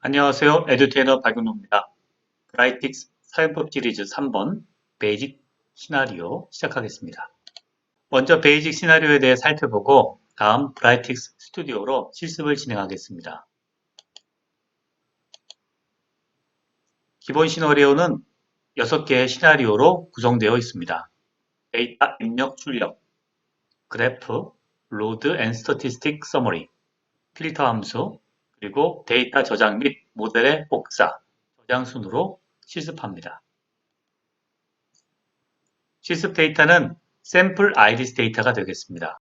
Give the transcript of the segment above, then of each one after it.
안녕하세요. 에듀테이너 박윤호입니다. 브라이틱스 사용법 시리즈 3번 베이직 시나리오 시작하겠습니다. 먼저 베이직 시나리오에 대해 살펴보고 다음 브라이틱스 스튜디오로 실습을 진행하겠습니다. 기본 시나리오는 6개의 시나리오로 구성되어 있습니다. 데이터 입력 출력, 그래프, 로드 앤 스태티스틱 서머리, 필터 함수, 그리고 데이터 저장 및 모델의 복사, 저장 순으로 실습합니다. 실습 데이터는 샘플 아이리스 데이터가 되겠습니다.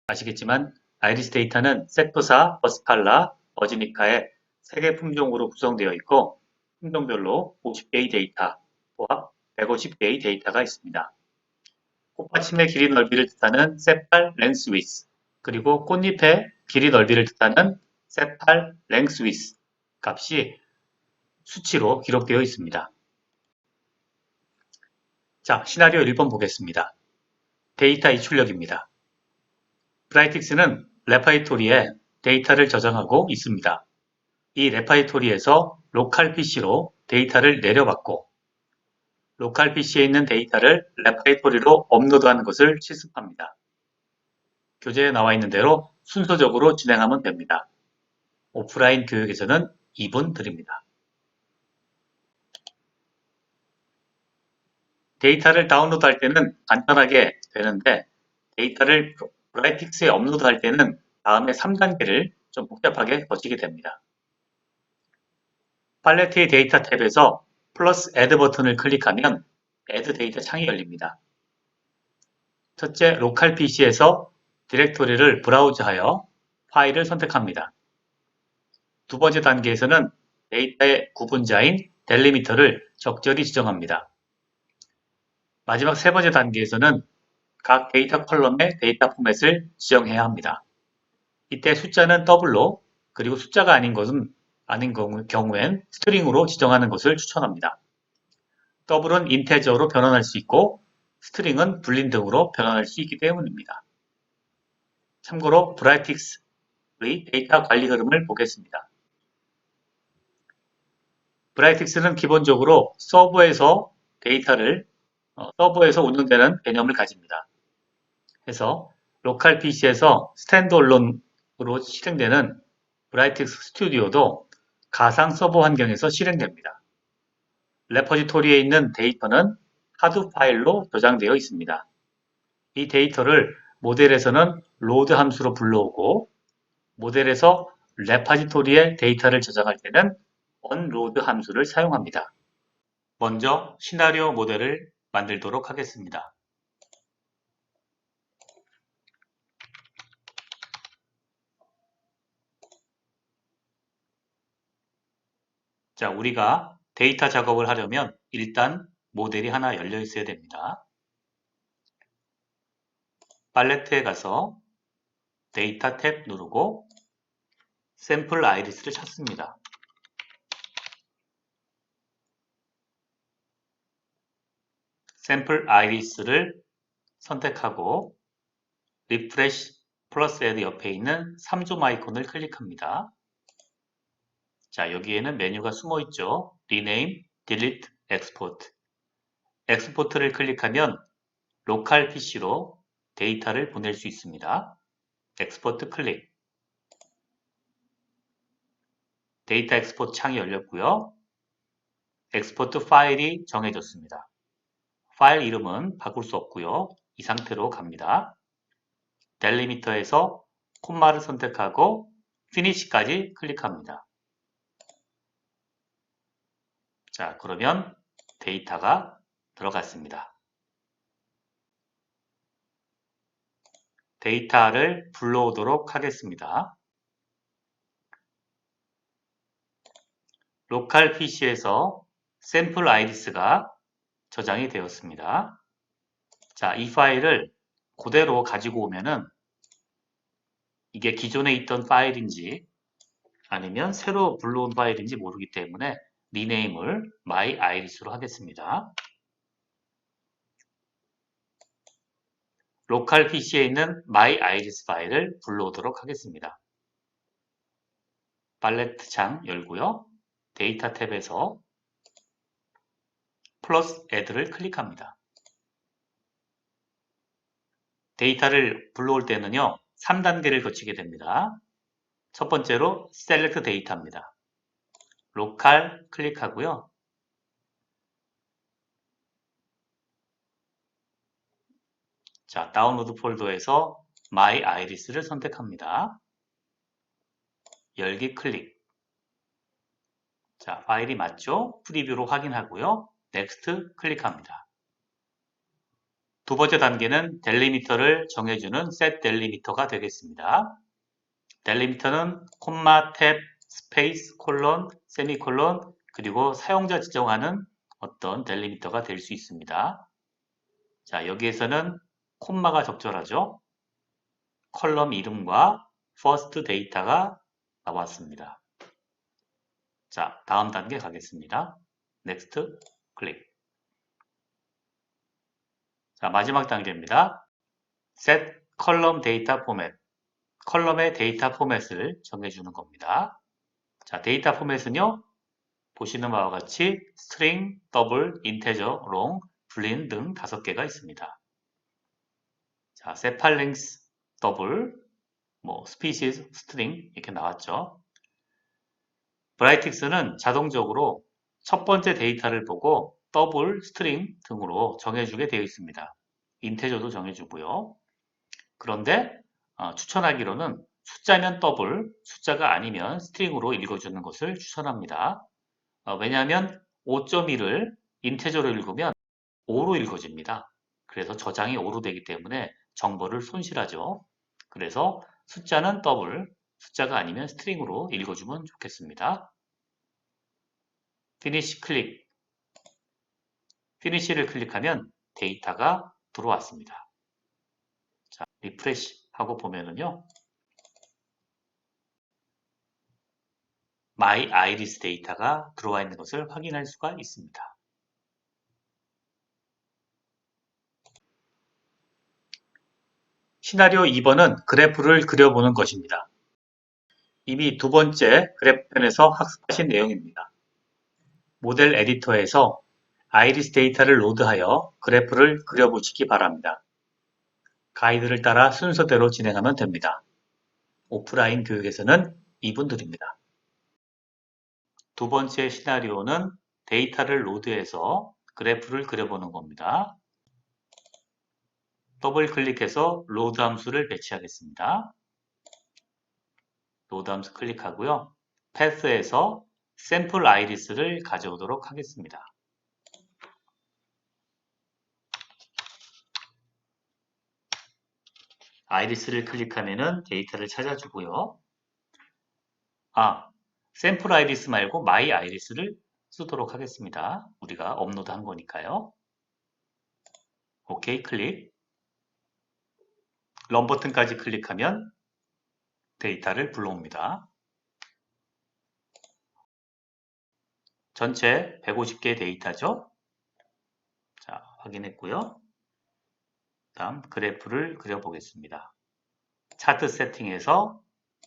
아시겠지만 아이리스 데이터는 섹터사, 버스칼라, 버지니카의 3개 품종으로 구성되어 있고 품종별로 50개의 데이터, 포함 150개의 데이터가 있습니다. 꽃받침의 길이 넓이를 뜻하는 세팔 랭스 위스, 그리고 꽃잎의 길이 넓이를 뜻하는 세팔 랭스 위스 값이 수치로 기록되어 있습니다. 자, 시나리오 1번 보겠습니다. 데이터 이출력입니다. 브라이틱스는 레파지토리에 데이터를 저장하고 있습니다. 이 레파지토리에서 로컬 PC로 데이터를 내려받고 로컬 PC에 있는 데이터를 레파지토리로 업로드하는 것을 실습합니다. 교재에 나와 있는 대로 순서적으로 진행하면 됩니다. 오프라인 교육에서는 2분 드립니다. 데이터를 다운로드할 때는 간단하게 되는데 데이터를 브라이틱스에 업로드할 때는 다음에 3단계를 좀 복잡하게 거치게 됩니다. 팔레트의 데이터 탭에서 플러스 애드 버튼을 클릭하면 애드 데이터 창이 열립니다. 첫째, 로컬 PC에서 디렉토리를 브라우즈하여 파일을 선택합니다. 두 번째 단계에서는 데이터의 구분자인 델리미터를 적절히 지정합니다. 마지막 세 번째 단계에서는 각 데이터 컬럼의 데이터 포맷을 지정해야 합니다. 이때 숫자는 더블로, 그리고 숫자가 아닌 경우엔 스트링으로 지정하는 것을 추천합니다. 더블은 인테저로 변환할 수 있고 스트링은 불린 등으로 변환할 수 있기 때문입니다. 참고로 브라이틱스의 데이터 관리 흐름을 보겠습니다. 브라이틱스는 기본적으로 서버에서 운영되는 개념을 가집니다. 해서 로컬 PC에서 스탠드얼론으로 실행되는 브라이틱스 스튜디오도 가상 서버 환경에서 실행됩니다. 레퍼지토리에 있는 데이터는 하드 파일로 저장되어 있습니다. 이 데이터를 모델에서는 로드 함수로 불러오고 모델에서 레퍼지토리에 데이터를 저장할 때는 onload 함수를 사용합니다. 먼저 시나리오 모델을 만들도록 하겠습니다. 자, 우리가 데이터 작업을 하려면 일단 모델이 하나 열려 있어야 됩니다. 팔레트에 가서 데이터 탭 누르고 샘플 아이리스를 찾습니다. 샘플 아이리스를 선택하고 리프레시 플러스 애드 옆에 있는 3점 아이콘을 클릭합니다. 자, 여기에는 메뉴가 숨어 있죠. Rename, Delete, Export. 엑스포트를 클릭하면 로컬 PC로 데이터를 보낼 수 있습니다. 엑스포트 클릭. 데이터 엑스포트 창이 열렸고요. 엑스포트 파일이 정해졌습니다. 파일 이름은 바꿀 수 없고요. 이 상태로 갑니다. 델리미터에서 콤마를 선택하고 피니시까지 클릭합니다. 자, 그러면 데이터가 들어갔습니다. 데이터를 불러오도록 하겠습니다. 로컬 PC에서 샘플 아이리스가 저장이 되었습니다. 자, 이 파일을 그대로 가지고 오면은 이게 기존에 있던 파일인지 아니면 새로 불러온 파일인지 모르기 때문에 리네임을 myiris로 하겠습니다. 로컬 PC에 있는 myiris 파일을 불러오도록 하겠습니다. 팔레트 창 열고요. 데이터 탭에서 플러스 add를 클릭합니다. 데이터를 불러올 때는요, 3단계를 거치게 됩니다. 첫 번째로 select 데이터입니다. 로컬 클릭하고요. 자, 다운로드 폴더에서 My Iris를 선택합니다. 열기 클릭. 자, 파일이 맞죠? 프리뷰로 확인하고요. Next 클릭합니다. 두 번째 단계는 델리미터를 정해주는 set 델리미터가 되겠습니다. 델리미터는 콤마, 탭, 스페이스, 콜론, 세미콜론, 그리고 사용자 지정하는 어떤 델리미터가 될 수 있습니다. 자, 여기에서는 콤마가 적절하죠. 컬럼 이름과 first 데이터가 나왔습니다. 자, 다음 단계 가겠습니다. next 클릭. 자, 마지막 단계입니다. set column data format. 컬럼의 데이터 포맷을 정해주는 겁니다. 자, 데이터 포맷은요, 보시는 바와 같이 string, double, integer, long, boolean 등 5개가 있습니다. 자, sepal length, double, species, string 이렇게 나왔죠. 브라이틱스는 자동적으로 첫 번째 데이터를 보고 더블, 스트링 등으로 정해주게 되어 있습니다. 인테저도 정해주고요. 그런데 추천하기로는 숫자면 더블, 숫자가 아니면 스트링으로 읽어주는 것을 추천합니다. 왜냐하면 5.1을 인테저로 읽으면 5로 읽어집니다. 그래서 저장이 5로 되기 때문에 정보를 손실하죠. 그래서 숫자는 더블, 숫자가 아니면 스트링으로 읽어주면 좋겠습니다. 피니시 클릭. 피니시를 클릭하면 데이터가 들어왔습니다. 자, 리프레시 하고 보면은요. My Iris 데이터가 들어와 있는 것을 확인할 수가 있습니다. 시나리오 2번은 그래프를 그려보는 것입니다. 이미 두 번째 그래프편에서 학습하신 내용입니다. 모델 에디터에서 아이리스 데이터를 로드하여 그래프를 그려보시기 바랍니다. 가이드를 따라 순서대로 진행하면 됩니다. 오프라인 교육에서는 이분들입니다. 두 번째 시나리오는 데이터를 로드해서 그래프를 그려보는 겁니다. 더블 클릭해서 로드 함수를 배치하겠습니다. 로드 함수 클릭하고요. 패스에서 샘플 아이리스를 가져오도록 하겠습니다. 아이리스를 클릭하면 데이터를 찾아주고요. 샘플 아이리스 말고 마이 아이리스를 쓰도록 하겠습니다. 우리가 업로드 한 거니까요. 오케이 클릭. 런 버튼까지 클릭하면 데이터를 불러옵니다. 전체 150개의 데이터죠. 자, 확인했고요. 다음 그래프를 그려보겠습니다. 차트 세팅에서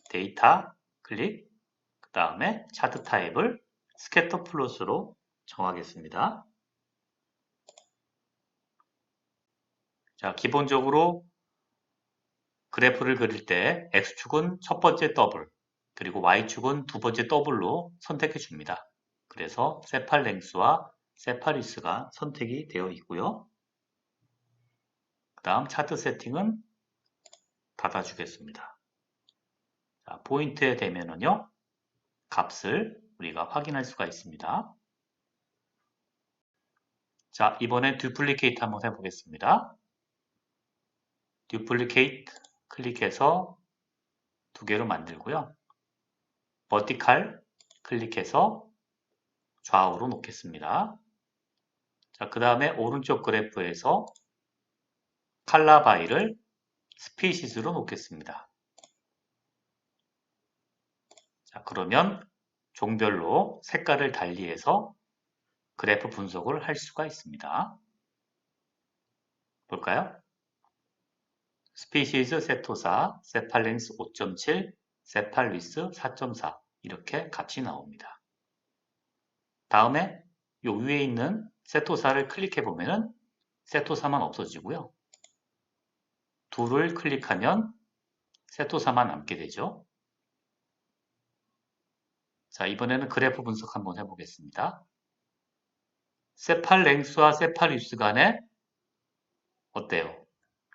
데이터 클릭, 그 다음에 차트 타입을 스캐터 플롯으로 정하겠습니다. 자, 기본적으로 그래프를 그릴 때 X축은 첫 번째 더블, 그리고 Y축은 두 번째 더블로 선택해 줍니다. 그래서 세팔 랭스와 세파리스가 선택이 되어 있고요. 그 다음 차트 세팅은 닫아주겠습니다. 자, 포인트에 되면은요, 값을 우리가 확인할 수가 있습니다. 자, 이번엔 듀플리케이트 한번 해보겠습니다. 듀플리케이트 클릭해서 두 개로 만들고요. 버티칼 클릭해서 좌우로 놓겠습니다. 자, 그 다음에 오른쪽 그래프에서 칼라 바이를 스피시스로 놓겠습니다. 자, 그러면 종별로 색깔을 달리해서 그래프 분석을 할 수가 있습니다. 볼까요? 스피시즈 세토사, 세팔랭스 5.7, 세팔위스 4.4 이렇게 값이 나옵니다. 다음에 요 위에 있는 세토사를 클릭해 보면은 세토사만 없어지고요. 둘을 클릭하면 세토사만 남게 되죠. 자, 이번에는 그래프 분석 한번 해보겠습니다. 세팔랭스와 세팔위스 간에 어때요?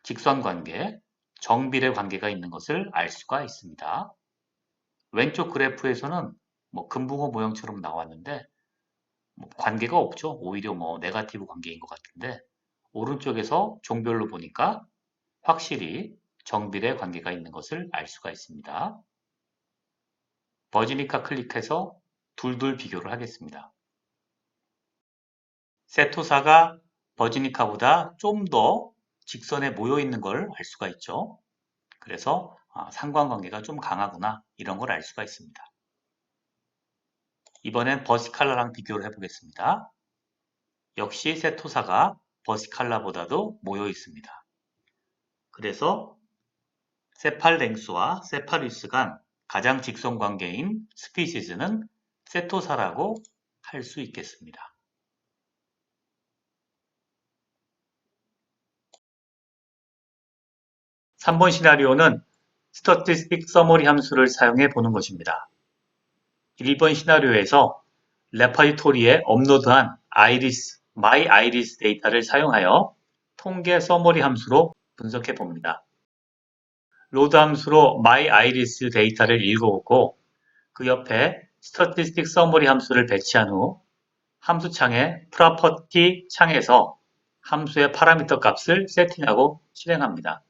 직선 관계, 정비례 관계가 있는 것을 알 수가 있습니다. 왼쪽 그래프에서는 뭐 금붕어 모형처럼 나왔는데 뭐 관계가 없죠. 오히려 뭐 네거티브 관계인 것 같은데 오른쪽에서 종별로 보니까 확실히 정비례 관계가 있는 것을 알 수가 있습니다. 버지니카 클릭해서 둘둘 비교를 하겠습니다. 세토사가 버지니카보다 좀 더 직선에 모여 있는 걸 알 수가 있죠. 그래서 상관관계가 좀 강하구나 이런 걸 알 수가 있습니다. 이번엔 버시칼라랑 비교를 해보겠습니다. 역시 세토사가 버시칼라보다도 모여 있습니다. 그래서 세팔랭스와 세팔위스 간 가장 직선 관계인 스피시즈는 세토사라고 할 수 있겠습니다. 3번 시나리오는 스태티스틱 서머리 함수를 사용해 보는 것입니다. 1번 시나리오에서 레파지토리에 업로드한 아이리스, 마이 아이리스 데이터를 사용하여 통계 서머리 함수로 분석해 봅니다. 로드 함수로 마이 아이리스 데이터를 읽어오고 그 옆에 스태티스틱 서머리 함수를 배치한 후 함수창의 프로퍼티 창에서 함수의 파라미터 값을 세팅하고 실행합니다.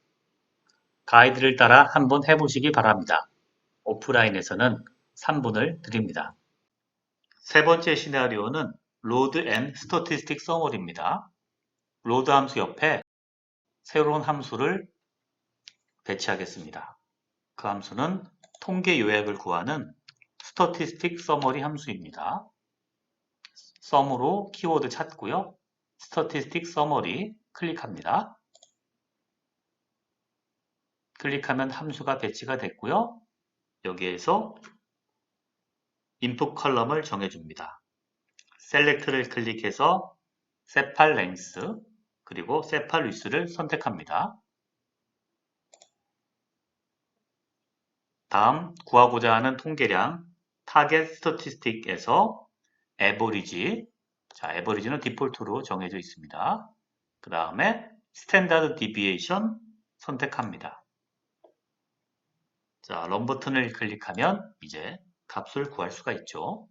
가이드를 따라 한번 해보시기 바랍니다. 오프라인에서는 3분을 드립니다. 세 번째 시나리오는 로드 앤 스태티스틱 서머리입니다. 로드 함수 옆에 새로운 함수를 배치하겠습니다. 그 함수는 통계 요약을 구하는 스태티스틱 서머리 함수입니다. 썸으로 키워드 찾고요. 스태티스틱 서머리 클릭합니다. 클릭하면 함수가 배치가 됐고요. 여기에서 인풋 컬럼을 정해줍니다. 셀렉트를 클릭해서 세팔랭스 그리고 세팔위스를 선택합니다. 다음 구하고자 하는 통계량 타겟 스태티스틱에서 에버리지, 자 에버리지는 디폴트로 정해져 있습니다. 그 다음에 스탠다드 디비에이션 선택합니다. 자, 런 버튼을 클릭하면 이제 값을 구할 수가 있죠.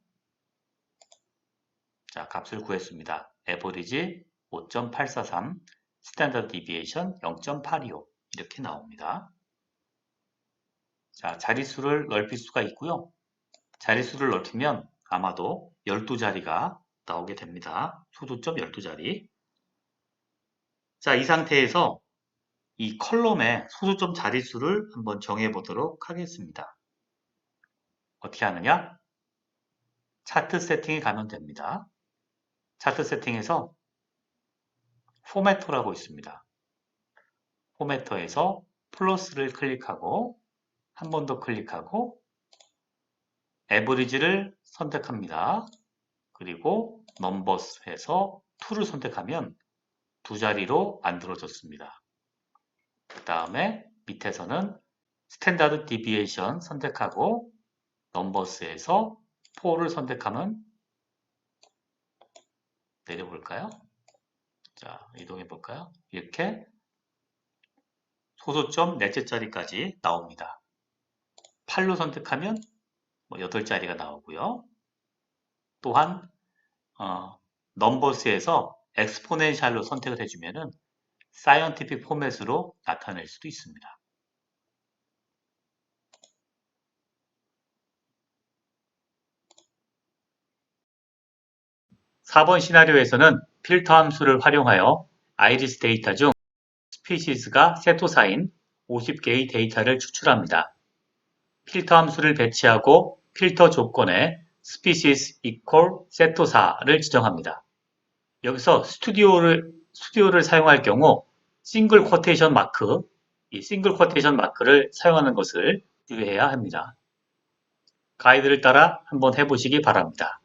자, 값을 구했습니다. 에버리지 5.843, 스탠다드 디비에이션 0.825 이렇게 나옵니다. 자, 자릿수를 넓힐 수가 있고요. 자릿수를 넓히면 아마도 12자리가 나오게 됩니다. 소수점 12자리. 자, 이 상태에서 이 컬럼의 소수점 자릿수를 한번 정해 보도록 하겠습니다. 어떻게 하느냐? 차트 세팅에 가면 됩니다. 차트 세팅에서 포매터라고 있습니다. 포매터에서 플러스를 클릭하고 한 번 더 클릭하고 에버리지를 선택합니다. 그리고 넘버스에서 2를 선택하면 두 자리로 만들어졌습니다. 그 다음에 밑에서는 스탠다드 디비에이션 선택하고 넘버스에서 4를 선택하면 내려볼까요? 자, 이동해 볼까요? 이렇게 소수점 넷째 자리까지 나옵니다. 8로 선택하면 8자리가 나오고요. 또한 넘버스에서 엑스포넨셜로 선택을 해주면은 사이언티픽 포맷으로 나타낼 수도 있습니다. (4번) 시나리오에서는 필터 함수를 활용하여 아이리스 데이터 중 스피시스가 세토사인 50개의 데이터를 추출합니다. 필터 함수를 배치하고 필터 조건에 species equal 세토사를 지정합니다. 여기서 스튜디오를 사용할 경우 싱글 쿼테이션 마크, 이 싱글 쿼테이션 마크를 사용하는 것을 유의해야 합니다. 가이드를 따라 한번 해보시기 바랍니다.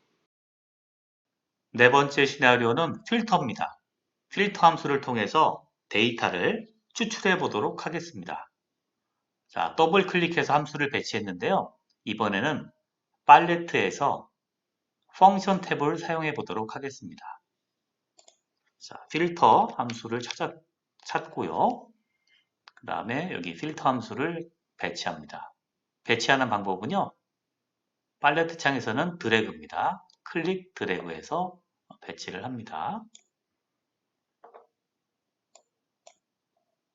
네 번째 시나리오는 필터입니다. 필터 함수를 통해서 데이터를 추출해 보도록 하겠습니다. 자, 더블 클릭해서 함수를 배치했는데요. 이번에는 팔레트에서 펑션 탭을 사용해 보도록 하겠습니다. 자, 필터 함수를 찾고요. 그 다음에 여기 필터 함수를 배치합니다. 배치하는 방법은요. 팔레트 창에서는 드래그입니다. 클릭 드래그해서 배치를 합니다.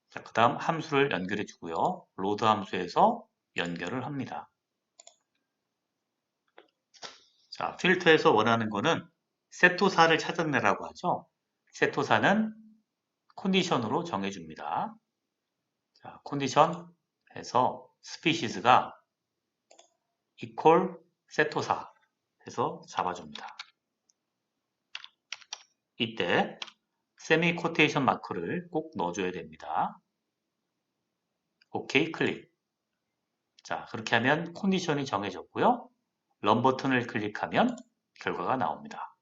자, 그 다음 함수를 연결해 주고요. 로드 함수에서 연결을 합니다. 자, 필터에서 원하는 거는 세토사를 찾아내라고 하죠. 세토사는 컨디션으로 정해줍니다. 자, 컨디션 해서 스피시스가 equal 세토사 해서 잡아줍니다. 이때 세미 코테이션 마크를 꼭 넣어줘야 됩니다. OK 클릭. 자, 그렇게 하면 컨디션이 정해졌고요. 런 버튼을 클릭하면 결과가 나옵니다.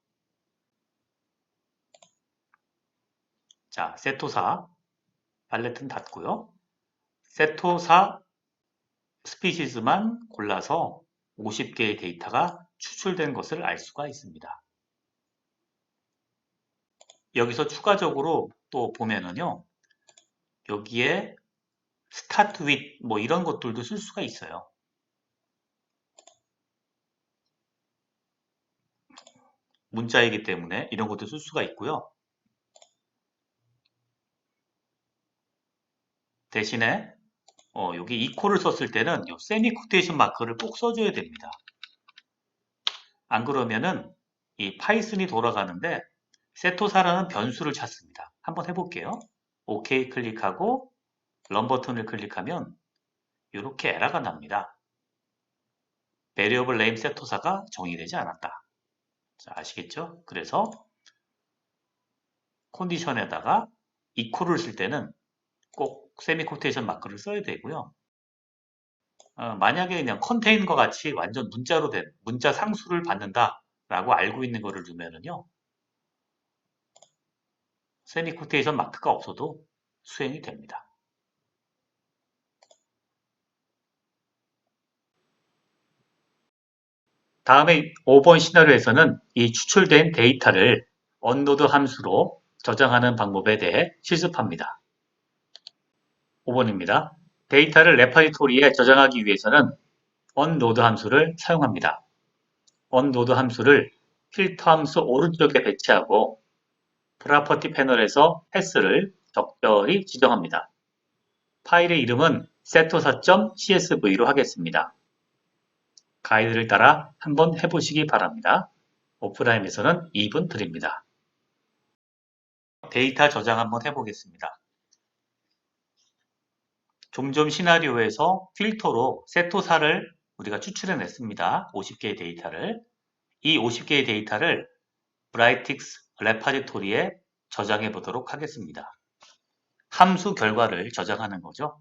자, 세토사 팔레트는 닫고요. 세토사 스피시즈만 골라서 50개의 데이터가 추출된 것을 알 수가 있습니다. 여기서 추가적으로 또 보면은요. 여기에 start with 뭐 이런 것들도 쓸 수가 있어요. 문자이기 때문에 이런 것도 쓸 수가 있고요. 대신에 여기 equal을 썼을 때는 이 세미 코테이션 마크를 꼭 써줘야 됩니다. 안 그러면은 이 파이썬이 돌아가는데 세토사라는 변수를 찾습니다. 한번 해볼게요. OK 클릭하고 런 버튼을 클릭하면 이렇게 에러가 납니다. variable name 세토사가 정의되지 않았다. 자, 아시겠죠? 그래서 컨디션에다가 equal을 쓸 때는 꼭 세미코테이션 마크를 써야 되고요. 만약에 그냥 contain과 같이 완전 문자로 된 문자 상수를 받는다라고 알고 있는 거를 두면은요. 세미코테이션 마크가 없어도 수행이 됩니다. 다음에 5번 시나리오에서는 이 추출된 데이터를 언노드 함수로 저장하는 방법에 대해 실습합니다. 5번입니다. 데이터를 레퍼지토리에 저장하기 위해서는 onNode 함수를 사용합니다. onNode 함수를 필터 함수 오른쪽에 배치하고 프로퍼티 패널에서 패스를 적절히 지정합니다. 파일의 이름은 setosa.csv로 하겠습니다. 가이드를 따라 한번 해보시기 바랍니다. 오프라인에서는 2분 드립니다. 데이터 저장 한번 해보겠습니다. 좀 전 시나리오에서 필터로 세토사를 우리가 추출해냈습니다. 50개의 데이터를. 이 50개의 데이터를 브라이틱스 레파지토리에 저장해 보도록 하겠습니다. 함수 결과를 저장하는 거죠.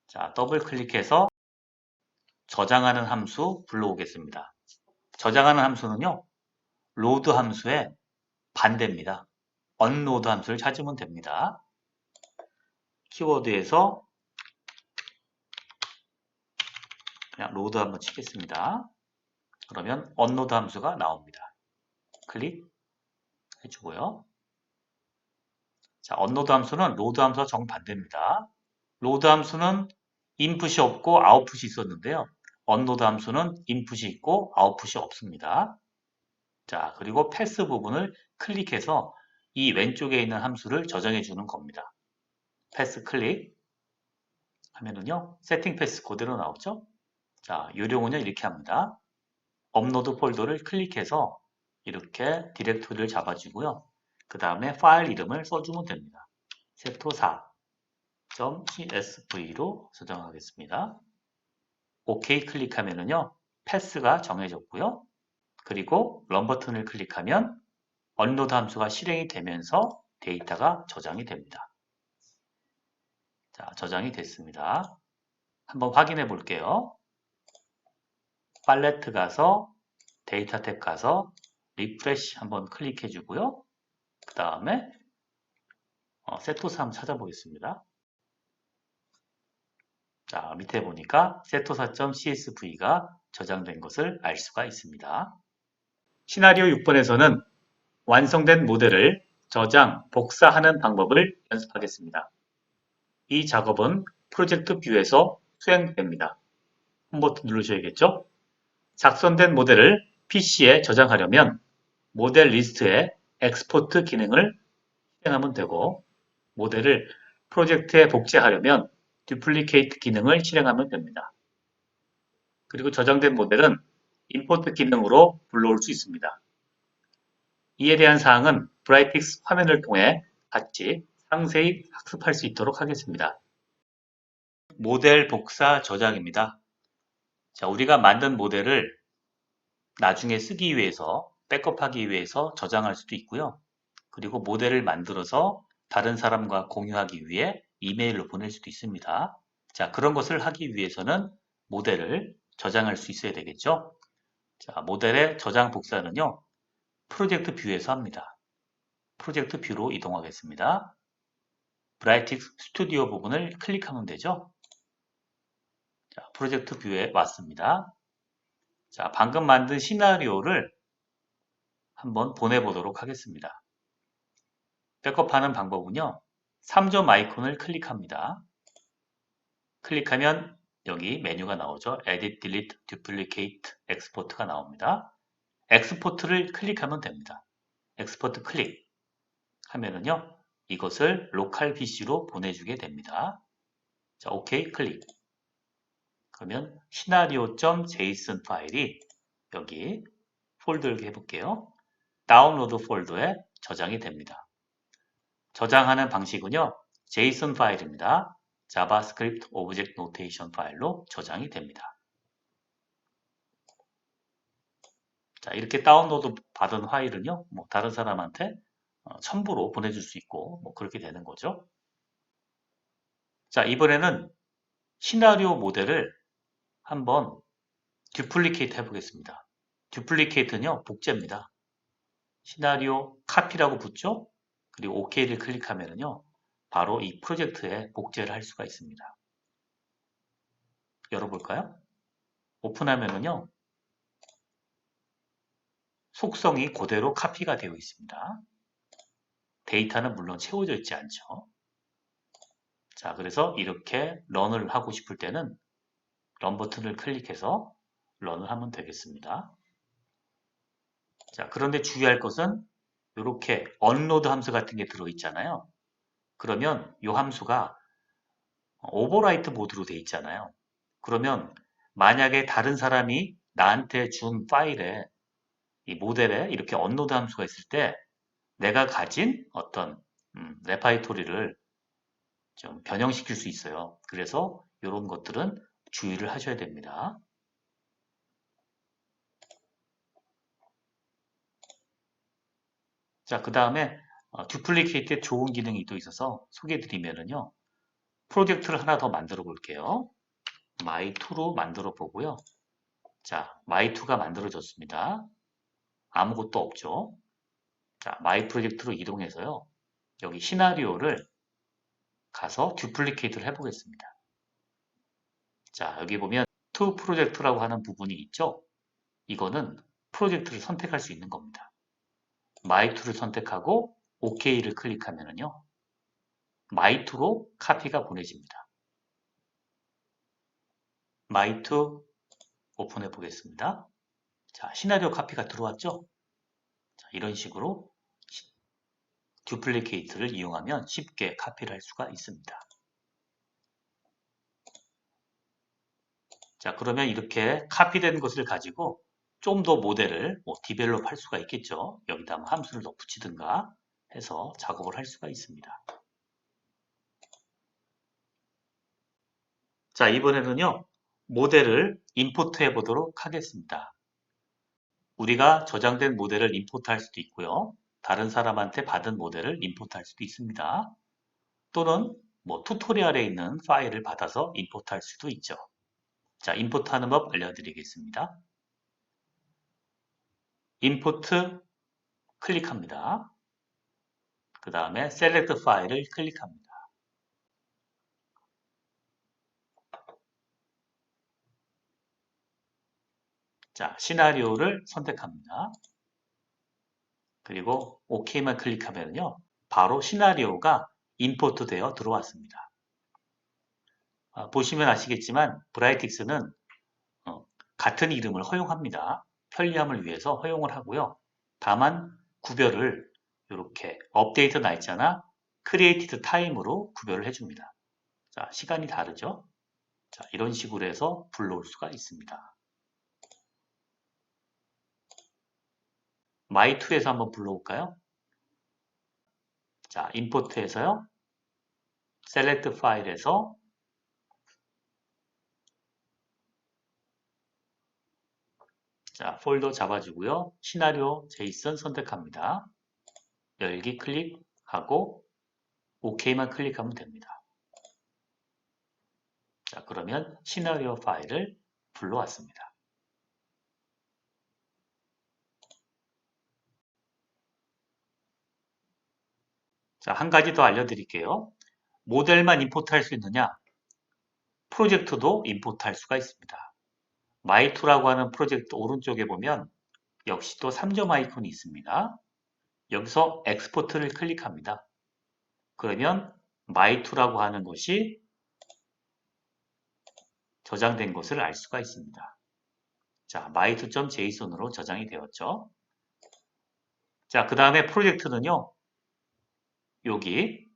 자, 더블 클릭해서 저장하는 함수 불러오겠습니다. 저장하는 함수는요. 로드 함수의 반대입니다. 언로드 함수를 찾으면 됩니다. 키워드에서 그냥 로드 한번 치겠습니다. 그러면 언로드 함수가 나옵니다. 클릭 해주고요. 자, 언로드 함수는 로드 함수와 정반대입니다. 로드 함수는 인풋이 없고 아웃풋이 있었는데요. 언로드 함수는 인풋이 있고 아웃풋이 없습니다. 자, 그리고 패스 부분을 클릭해서 이 왼쪽에 있는 함수를 저장해 주는 겁니다. 패스 클릭 하면은요, 세팅 패스 그대로 나오죠? 자, 요령은요, 이렇게 합니다. 업로드 폴더를 클릭해서 이렇게 디렉토리를 잡아주고요. 그 다음에 파일 이름을 써주면 됩니다. 세토사.csv로 저장하겠습니다. OK 클릭하면은요, 패스가 정해졌고요. 그리고 런 버튼을 클릭하면 언로드 함수가 실행이 되면서 데이터가 저장이 됩니다. 자, 저장이 됐습니다. 한번 확인해 볼게요. 팔레트 가서 데이터 탭 가서 리프레시 한번 클릭해 주고요. 그 다음에 세토사 한번 찾아보겠습니다. 자, 밑에 보니까 세토사.csv가 저장된 것을 알 수가 있습니다. 시나리오 6번에서는 완성된 모델을 저장, 복사하는 방법을 연습하겠습니다. 이 작업은 프로젝트 뷰에서 수행됩니다. 홈 버튼 누르셔야겠죠? 작성된 모델을 PC에 저장하려면 모델 리스트에 엑스포트 기능을 실행하면 되고, 모델을 프로젝트에 복제하려면 듀플리케이트 기능을 실행하면 됩니다. 그리고 저장된 모델은 임포트 기능으로 불러올 수 있습니다. 이에 대한 사항은 브라이픽스 화면을 통해 같이 상세히 학습할 수 있도록 하겠습니다. 모델 복사 저장입니다. 자, 우리가 만든 모델을 나중에 쓰기 위해서, 백업하기 위해서 저장할 수도 있고요. 그리고 모델을 만들어서 다른 사람과 공유하기 위해 이메일로 보낼 수도 있습니다. 자, 그런 것을 하기 위해서는 모델을 저장할 수 있어야 되겠죠? 자, 모델의 저장 복사는요, 프로젝트 뷰에서 합니다. 프로젝트 뷰로 이동하겠습니다. 브라이틱스 스튜디오 부분을 클릭하면 되죠? 자, 프로젝트 뷰에 왔습니다. 자, 방금 만든 시나리오를 한번 보내보도록 하겠습니다. 백업하는 방법은요, 3점 아이콘을 클릭합니다. 클릭하면 여기 메뉴가 나오죠. Edit, Delete, Duplicate, Export가 나옵니다. 엑스포트를 클릭하면 됩니다. 엑스포트 클릭 하면은요, 이것을 로컬 PC로 보내주게 됩니다. 자, OK 클릭. 그러면 시나리오.json 파일이 여기 폴더를 해볼게요. 다운로드 폴더에 저장이 됩니다. 저장하는 방식은요, JSON 파일입니다. 자바스크립트 오브젝트 노테이션 파일로 저장이 됩니다. 자, 이렇게 다운로드 받은 파일은요, 다른 사람한테 첨부로 보내줄 수 있고, 그렇게 되는 거죠. 자, 이번에는 시나리오 모델을 한번 듀플리케이트 해보겠습니다. 듀플리케이트는요, 복제입니다. 시나리오 카피라고 붙죠? 그리고 OK를 클릭하면은요, 바로 이 프로젝트에 복제를 할 수가 있습니다. 열어볼까요? 오픈하면은요, 속성이 그대로 카피가 되어 있습니다. 데이터는 물론 채워져 있지 않죠. 자, 그래서 이렇게 런을 하고 싶을 때는 런 버튼을 클릭해서 런을 하면 되겠습니다. 자, 그런데 주의할 것은 이렇게 언로드 함수 같은 게 들어있잖아요. 그러면 이 함수가 오버라이트 모드로 되어 있잖아요. 그러면 만약에 다른 사람이 나한테 준 파일에 이 모델에 이렇게 언로드 함수가 있을 때 내가 가진 어떤 레파이토리를 좀 변형시킬 수 있어요. 그래서 이런 것들은 주의를 하셔야 됩니다. 자, 그 다음에 듀플리케이트에 좋은 기능이 또 있어서 소개해드리면은요. 프로젝트를 하나 더 만들어 볼게요. my2로 만들어 보고요. 자, my2가 만들어졌습니다. 아무것도 없죠. 자, my 프로젝트로 이동해서요. 여기 시나리오를 가서 듀플리케이트를 해보겠습니다. 자, 여기 보면 to 프로젝트라고 하는 부분이 있죠. 이거는 프로젝트를 선택할 수 있는 겁니다. my2를 선택하고 OK를 클릭하면은요. my2로 카피가 보내집니다. my2 오픈해 보겠습니다. 자, 시나리오 카피가 들어왔죠? 자, 이런 식으로 듀플리케이트를 이용하면 쉽게 카피를 할 수가 있습니다. 자, 그러면 이렇게 카피된 것을 가지고 좀 더 모델을 디벨롭 할 수가 있겠죠. 여기다 함수를 더 붙이든가 해서 작업을 할 수가 있습니다. 자, 이번에는요. 모델을 임포트 해 보도록 하겠습니다. 우리가 저장된 모델을 임포트 할 수도 있고요. 다른 사람한테 받은 모델을 임포트 할 수도 있습니다. 또는 튜토리얼에 있는 파일을 받아서 임포트 할 수도 있죠. 자, 임포트 하는 법 알려드리겠습니다. 임포트 클릭합니다. 그 다음에 Select 파일을 클릭합니다. 자, 시나리오를 선택합니다. 그리고 OK만 클릭하면요. 바로 시나리오가 임포트 되어 들어왔습니다. 보시면 아시겠지만 브라이틱스는 같은 이름을 허용합니다. 편리함을 위해서 허용을 하고요. 다만 구별을 이렇게 업데이트 날짜나 크리에이티드 타임으로 구별을 해줍니다. 자, 시간이 다르죠? 자, 이런 식으로 해서 불러올 수가 있습니다. 마이2에서 한번 불러올까요? 자, 임포트에서요. 셀렉트 파일에서 자, 폴더 잡아주고요. 시나리오 제이슨 선택합니다. 열기 클릭하고 OK만 클릭하면 됩니다. 자, 그러면 시나리오 파일을 불러왔습니다. 자, 한 가지 더 알려드릴게요. 모델만 임포트할 수 있느냐? 프로젝트도 임포트할 수가 있습니다. 마이2라고 하는 프로젝트 오른쪽에 보면 역시 또 3점 아이콘이 있습니다. 여기서 엑스포트를 클릭합니다. 그러면 마이2라고 하는 것이 저장된 것을 알 수가 있습니다. 자, my2.json으로 저장이 되었죠. 자, 그 다음에 프로젝트는요. 여기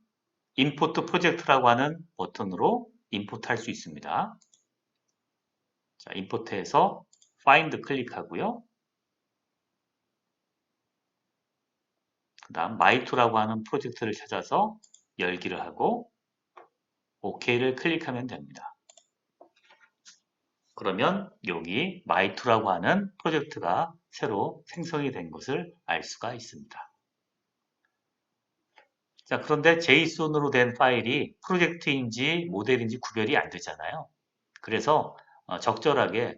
임포트 프로젝트라고 하는 버튼으로 임포트 할 수 있습니다. 자, 임포트에서 find 클릭하고요. 그 다음 my2라고 하는 프로젝트를 찾아서 열기를 하고 OK를 클릭하면 됩니다. 그러면 여기 my2라고 하는 프로젝트가 새로 생성이 된 것을 알 수가 있습니다. 자, 그런데 JSON으로 된 파일이 프로젝트인지 모델인지 구별이 안 되잖아요. 그래서 적절하게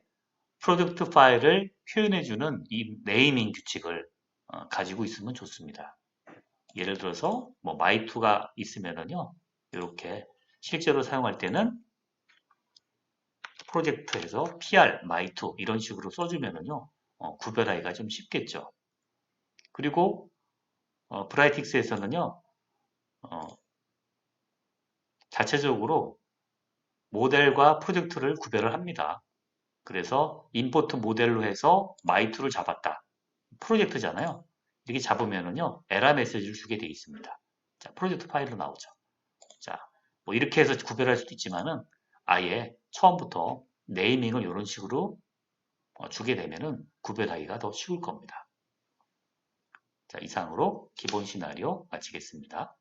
프로젝트 파일을 표현해주는 이 네이밍 규칙을 가지고 있으면 좋습니다. 예를 들어서 뭐 my2가 있으면은요, 이렇게 실제로 사용할 때는 프로젝트에서 PR, my2 이런 식으로 써주면은요, 구별하기가 좀 쉽겠죠. 그리고 브라이틱스에서는요, 자체적으로 모델과 프로젝트를 구별을 합니다. 그래서 임포트 모델로 해서 my2를 잡았다. 프로젝트잖아요. 이렇게 잡으면은요, 에러 메시지를 주게 되어 있습니다. 자, 프로젝트 파일로 나오죠. 자, 뭐 이렇게 해서 구별할 수도 있지만은 아예 처음부터 네이밍을 이런 식으로 주게 되면은 구별하기가 더 쉬울 겁니다. 자, 이상으로 기본 시나리오 마치겠습니다.